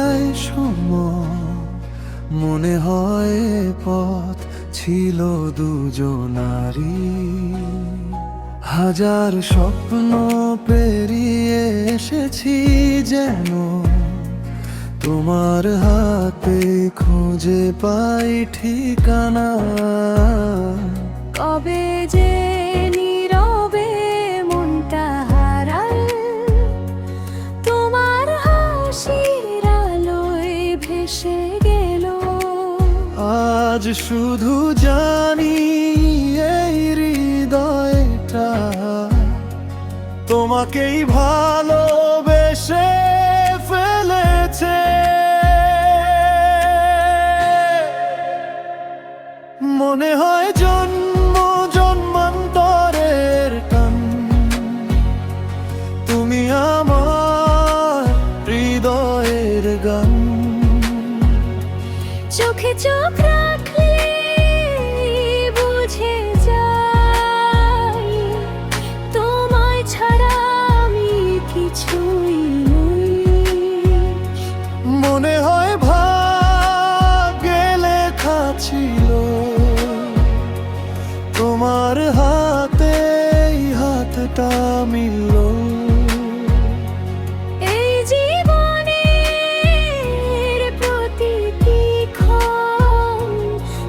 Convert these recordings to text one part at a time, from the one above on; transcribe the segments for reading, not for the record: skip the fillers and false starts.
যায় সময়, মনে হয় পথ ছিল দুজনারই। হাজার স্বপ্ন পেরিয়ে এসেছি যেন তোমার হাতে খুঁজে পাই ঠিকানা। কবে যে নীরবে মনটা হারাল, তোমার হাসির আলোয় ভেসে গেল। আজ শুধু জানি এই হৃদয়টা তোমাকেই ভালোবেসে ফেলেছে। মনে হয় জন্ম জন্মান্তরের টান, তুমি আমার হৃদয়ের গান। চোখে চোখ রাখলে বুঝে যাই, তোমায় ছাড়া আমি কিছুই নই। মনে হয় ভাগ্যে লেখা ছিল তোমার হাতে হাতটা মিলল। এই জীবনের প্রতিটি ক্ষণ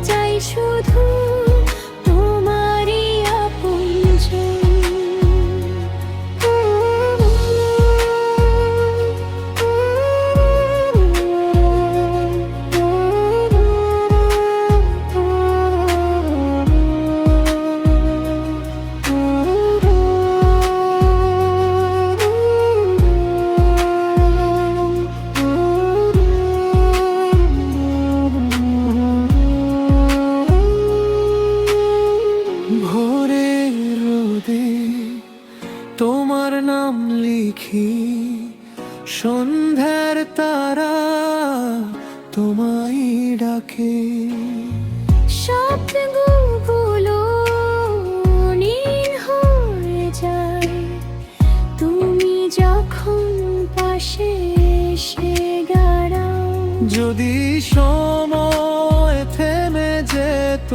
চাই শুধু তোমারই আপনজন। ভোরের রোদে তোমার নাম লিখি, সন্ধ্যার তারা তোমায় ডাকে। স্বপ্নগুলো নীল হয়ে যায় তুমি যখন পাশে এসে দাঁড়াও। যদি সময় থেমে যেত